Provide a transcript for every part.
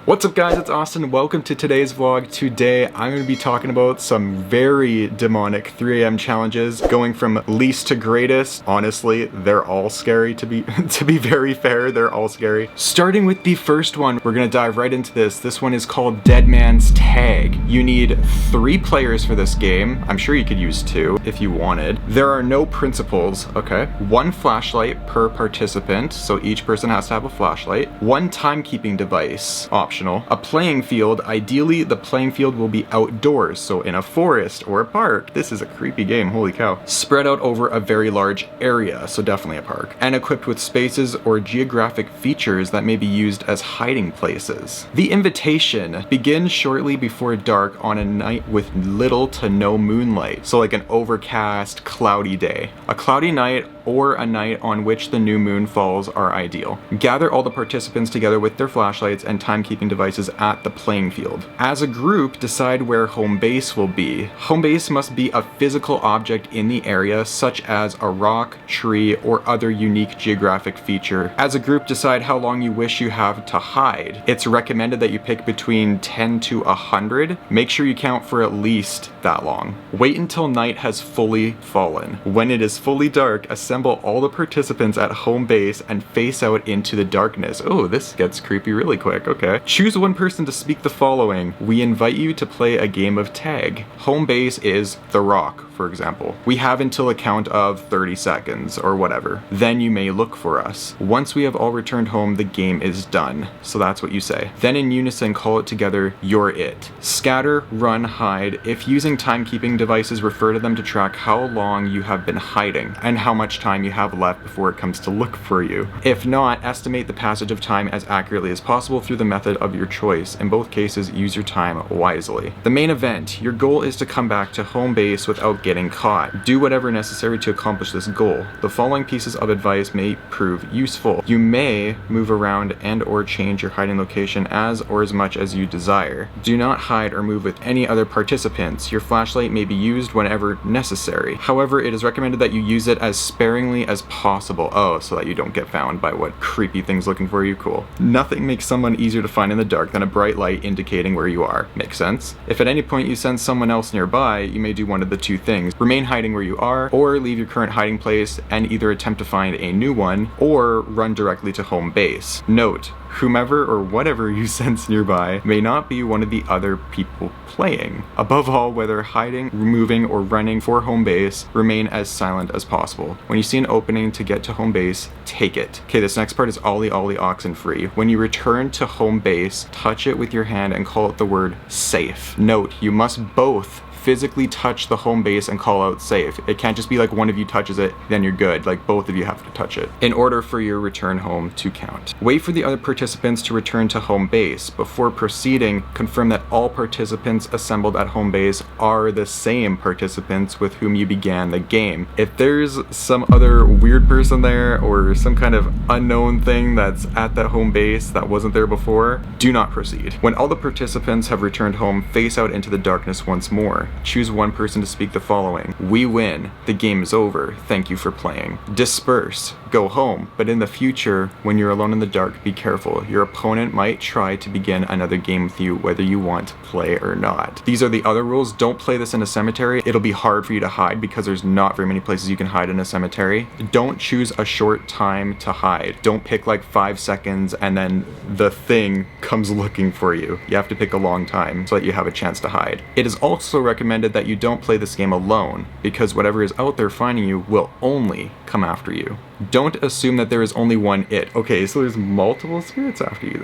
What's up guys, it's Austin. Welcome to today's vlog. Today I'm going to be talking about some very demonic 3 a.m. challenges, going from least to greatest. Honestly, they're all scary to be very fair, they're all scary. Starting with the first one, we're going to dive right into this. This one is called Dead Man's Tag. You need 3 players for this game. I'm sure you could use 2 if you wanted. There are no principles, okay? 1 flashlight per participant, so each person has to have a flashlight. 1 timekeeping device, optional. A playing field, ideally the playing field will be outdoors, so in a forest or a park. This is a creepy game, holy cow. Spread out over a very large area, so definitely a park. And equipped with spaces or geographic features that may be used as hiding places. The invitation begins shortly before dark on a night with little to no moonlight, so like an overcast, cloudy day. A cloudy night or a night on which the new moon falls are ideal. Gather all the participants together with their flashlights and timekeeping devices at the playing field. As a group, decide where home base will be. Home base must be a physical object in the area, such as a rock, tree, or other unique geographic feature. As a group, decide how long you wish you have to hide. It's recommended that you pick between 10 to 100. Make sure you count for at least that long. Wait until night has fully fallen. When it is fully dark, assemble all the participants at home base and face out into the darkness. Oh, this gets creepy really quick, okay. Choose 1 person to speak the following. We invite you to play a game of tag. Home base is the rock, for example. We have until a count of 30 seconds or whatever. Then you may look for us. Once we have all returned home, the game is done. So that's what you say. Then in unison, call it together, you're it. Scatter, run, hide. If using timekeeping devices, refer to them to track how long you have been hiding and how much time you have left before it comes to look for you. If not, estimate the passage of time as accurately as possible through the method of your choice. In both cases, use your time wisely. The main event. Your goal is to come back to home base without getting caught. Do whatever necessary to accomplish this goal. The following pieces of advice may prove useful. You may move around and or change your hiding location as or as much as you desire. Do not hide or move with any other participants. Your flashlight may be used whenever necessary. However, it is recommended that you use it as sparingly as possible. Oh, so that you don't get found by what creepy thing's looking for you. Cool. Nothing makes someone easier to find in the dark than a bright light indicating where you are. Makes sense? If at any point you sense someone else nearby, you may do one of the 2 things. Remain hiding where you are, or leave your current hiding place and either attempt to find a new one, or run directly to home base. Note, whomever or whatever you sense nearby may not be one of the other people playing. Above all, whether hiding, moving, or running for home base, remain as silent as possible. When you see an opening to get to home base, take it. Okay, this next part is ollie ollie oxen free. When you return to home base, touch it with your hand and call it the word safe. Note, you must both physically touch the home base and call out safe. It can't just be like one of you touches it, then you're good. Like both of you have to touch it in order for your return home to count. Wait for the other participants to return to home base. Before proceeding, confirm that all participants assembled at home base are the same participants with whom you began the game. If there's some other weird person there or some kind of unknown thing that's at that home base that wasn't there before, do not proceed. When all the participants have returned home, face out into the darkness once more. Choose 1 person to speak the following. We win. The game is over. Thank you for playing. Disperse. Go home. But in the future, when you're alone in the dark, be careful. Your opponent might try to begin another game with you, whether you want to play or not. These are the other rules. Don't play this in a cemetery. It'll be hard for you to hide because there's not very many places you can hide in a cemetery. Don't choose a short time to hide. Don't pick like 5 seconds and then the thing comes looking for you. You have to pick a long time so that you have a chance to hide. It is also recommended that you don't play this game alone, because whatever is out there finding you will only come after you. Don't assume that there is only one it. Okay, so there's multiple spirits after you.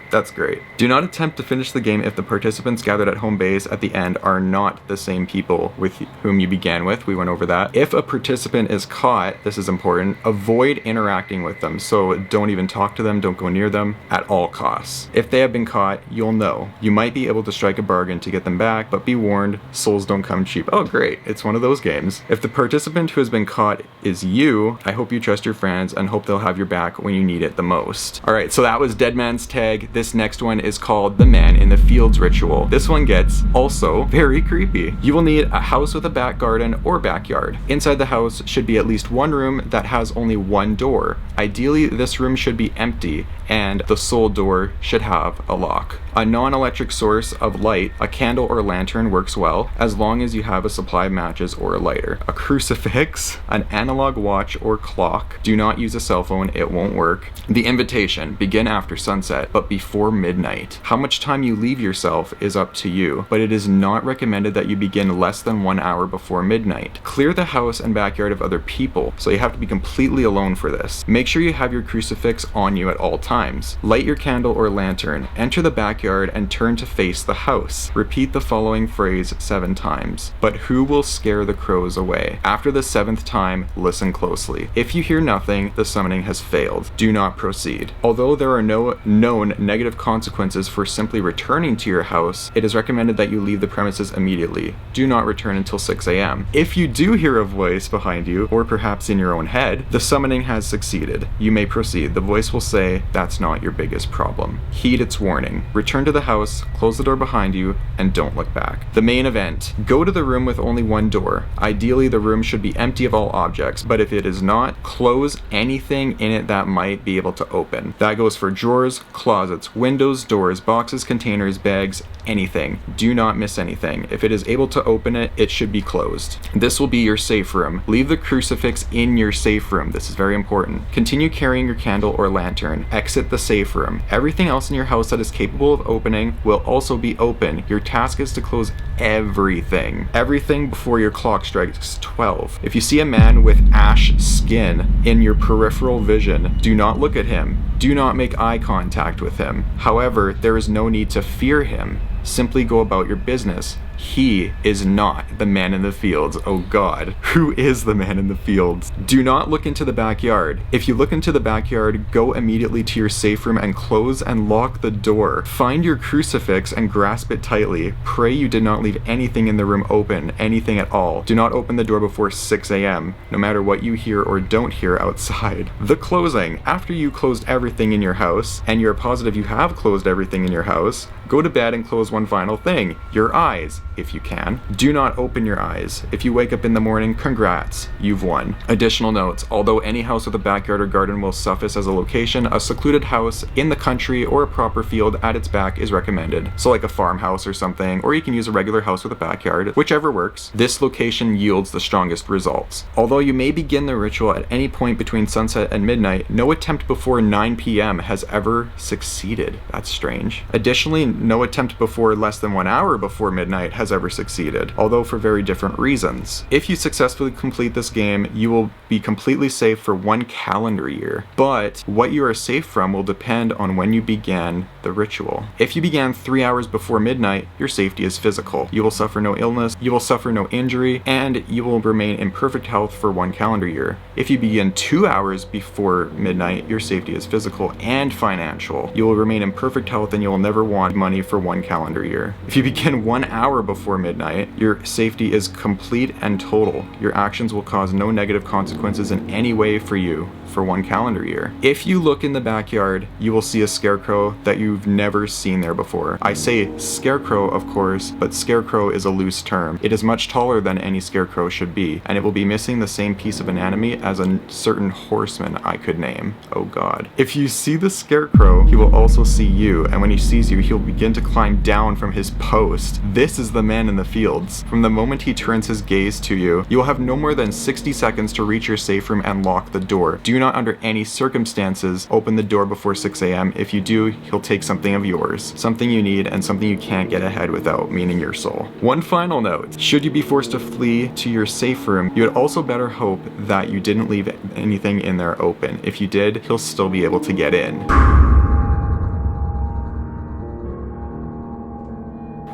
That's great. Do not attempt to finish the game if the participants gathered at home base at the end are not the same people with whom you began with. We went over that. If a participant is caught, this is important, avoid interacting with them. So don't even talk to them, don't go near them at all costs. If they have been caught, you'll know. You might be able to strike a bargain to get them back, but be warned, souls don't come cheap. Oh great, it's one of those games. If the participant who has been caught is you, I hope you trust your friends and hope they'll have your back when you need it the most. Alright, so that was Dead Man's Tag. This next one is called The Man in the Fields Ritual. This one gets also very creepy. You will need a house with a back garden or backyard. Inside the house should be at least 1 room that has only 1 door. Ideally, this room should be empty and the sole door should have a lock. A non-electric source of light, a candle or lantern, works well as long as you have a supply of matches or a lighter. A crucifix, an analog watch or clock. Do not use a cell phone, it won't work. The invitation, begin after sunset, but before midnight. How much time you leave yourself is up to you, but it is not recommended that you begin less than 1 hour before midnight. Clear the house and backyard of other people, so you have to be completely alone for this. Make sure you have your crucifix on you at all times. Light your candle or lantern, enter the backyard and turn to face the house. Repeat the following phrase 7 times. But who will scare the crows away? After the 7th time, listen closely. If you hear nothing, the summoning has failed. Do not proceed. Although there are no known negative consequences for simply returning to your house, it is recommended that you leave the premises immediately. Do not return until 6 a.m. If you do hear a voice behind you, or perhaps in your own head, the summoning has succeeded. You may proceed. The voice will say, that's not your biggest problem. Heed its warning. Return to the house, close the door behind you, and don't look back. The main event. Go to the room with only one door. Ideally, the room should be empty of all objects, but if it is not, close anything in it that might be able to open. That goes for drawers, closets, windows, doors, boxes, containers, bags, anything. Do not miss anything. If it is able to open it, it should be closed. This will be your safe room. Leave the crucifix in your safe room. This is very important. Continue carrying your candle or lantern. Exit the safe room. Everything else in your house that is capable of opening will also be open. Your task is to close everything. Everything before your clock strikes 12. If you see a man with ash skin in your peripheral vision, do not look at him. Do not make eye contact with him. However, there is no need to fear him. Simply go about your business. He is not the man in the fields. Oh God, who is the man in the fields? Do not look into the backyard. If you look into the backyard, go immediately to your safe room and close and lock the door. Find your crucifix and grasp it tightly. Pray you did not leave anything in the room open, anything at all. Do not open the door before 6 a.m., no matter what you hear or don't hear outside. The closing. After you closed everything in your house, and you're positive you have closed everything in your house, go to bed and close one final thing, your eyes. If you can. Do not open your eyes. If you wake up in the morning, congrats, you've won. Additional notes, although any house with a backyard or garden will suffice as a location, a secluded house in the country or a proper field at its back is recommended. So like a farmhouse or something, or you can use a regular house with a backyard, whichever works. This location yields the strongest results. Although you may begin the ritual at any point between sunset and midnight, no attempt before 9 p.m. has ever succeeded. That's strange. Additionally, no attempt before less than 1 hour before midnight has ever succeeded, although for very different reasons. If you successfully complete this game, you will be completely safe for 1 calendar year, but what you are safe from will depend on when you began the ritual. If you began 3 hours before midnight, your safety is physical. You will suffer no illness, you will suffer no injury, and you will remain in perfect health for 1 calendar year. If you begin 2 hours before midnight, your safety is physical and financial. You will remain in perfect health and you will never want money for 1 calendar year. If you begin 1 hour before midnight, your safety is complete and total. Your actions will cause no negative consequences in any way for you for 1 calendar year. If you look in the backyard, you will see a scarecrow that you've never seen there before. I say scarecrow, of course, but scarecrow is a loose term. It is much taller than any scarecrow should be, and it will be missing the same piece of anatomy as a certain horseman I could name. Oh God. If you see the scarecrow, he will also see you, and when he sees you, he'll begin to climb down from his post. This is the man in the fields. From the moment he turns his gaze to you, you will have no more than 60 seconds to reach your safe room and lock the door. Do not under any circumstances open the door before 6 a.m. If you do, he'll take something of yours, something you need and something you can't get ahead without, meaning your soul. One final note, should you be forced to flee to your safe room, you would also better hope that you didn't leave anything in there open. If you did, he'll still be able to get in.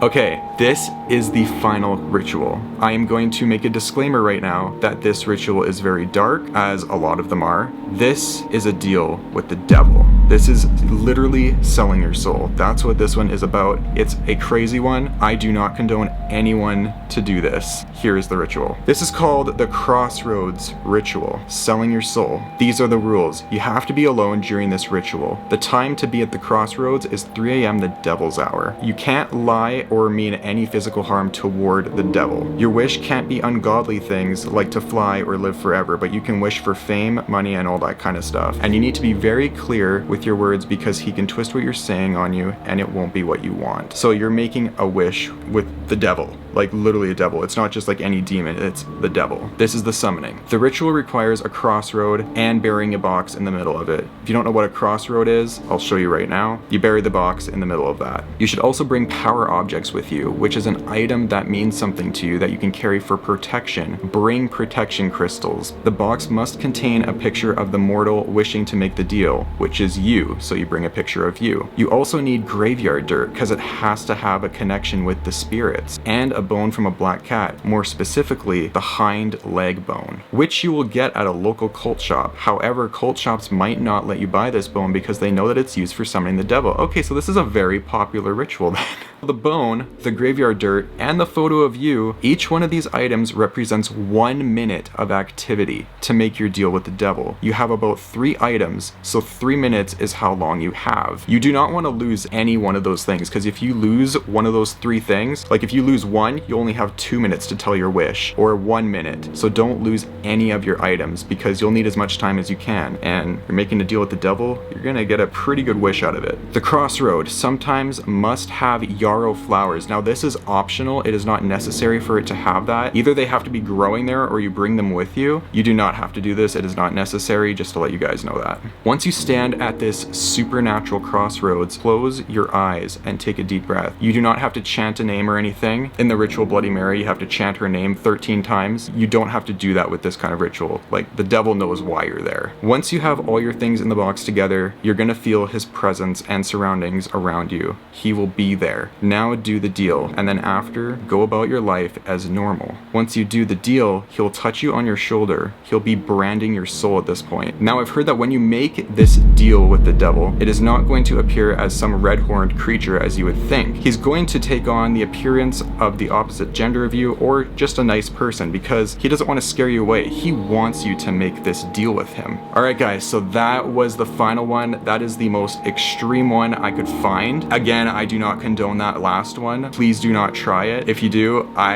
Okay, this is the final ritual. I am going to make a disclaimer right now that this ritual is very dark, as a lot of them are. This is a deal with the devil. This is literally selling your soul. That's what this one is about. It's a crazy one. I do not condone anyone to do this. Here is the ritual. This is called the Crossroads Ritual, selling your soul. These are the rules. You have to be alone during this ritual. The time to be at the crossroads is 3 a.m. the devil's hour. You can't lie or mean any physical harm toward the devil. Your wish can't be ungodly things like to fly or live forever, but you can wish for fame, money, and all that kind of stuff. And you need to be very clear with your words because he can twist what you're saying on you and it won't be what you want. So you're making a wish with the devil, like literally a devil. It's not just like any demon, it's the devil. This is the summoning. The ritual requires a crossroad and burying a box in the middle of it. If you don't know what a crossroad is, I'll show you right now. You bury the box in the middle of that. You should also bring power objects with you, which is an item that means something to you that you can carry for protection. Bring protection crystals. The box must contain a picture of the mortal wishing to make the deal, which is you, so you bring a picture of you. You also need graveyard dirt because it has to have a connection with the spirits, and a bone from a black cat, more specifically the hind leg bone, which you will get at a local cult shop. However, cult shops might not let you buy this bone because they know that it's used for summoning the devil. Okay, so this is a very popular ritual then. The bone, the graveyard dirt, and the photo of you, each one of these items represents 1 minute of activity to make your deal with the devil. You have about 3 items, so 3 minutes is how long you have. You do not want to lose any one of those things, because if you lose one of those 3 things, like if you lose one, you only have 2 minutes to tell your wish, or 1 minute. So don't lose any of your items, because you'll need as much time as you can, and you're making a deal with the devil, you're gonna get a pretty good wish out of it. The crossroad sometimes must have yarrow flowers. Now this is optional, it is not necessary for it to have that. Either they have to be growing there or you bring them with you. You do not have to do this, it is not necessary, just to let you guys know that. Once you stand at this supernatural crossroads, close your eyes and take a deep breath. You do not have to chant a name or anything. In the ritual Bloody Mary, you have to chant her name 13 times. You don't have to do that with this kind of ritual. Like, the devil knows why you're there. Once you have all your things in the box together, you're gonna feel his presence and surroundings around you. He will be there. Now do the deal, and then after, go about your life as normal. Once you do the deal, he'll touch you on your shoulder. He'll be branding your soul at this point. Now, I've heard that when you make this deal with the devil, it is not going to appear as some red-horned creature as you would think. He's going to take on the appearance of the opposite gender of you, or just a nice person, because he doesn't want to scare you away. He wants you to make this deal with him. Alright guys, so that was the final one. That is the most extreme one I could find. Again, I do not condone that last one. Please do not try it. If you do, I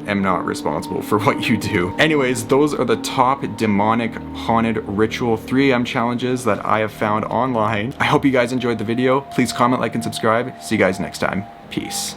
am not responsible for what you do. Anyways, those are the top demonic haunted ritual 3 a.m. challenges that I have found online. I hope you guys enjoyed the video. Please comment, like, and subscribe. See you guys next time. Peace.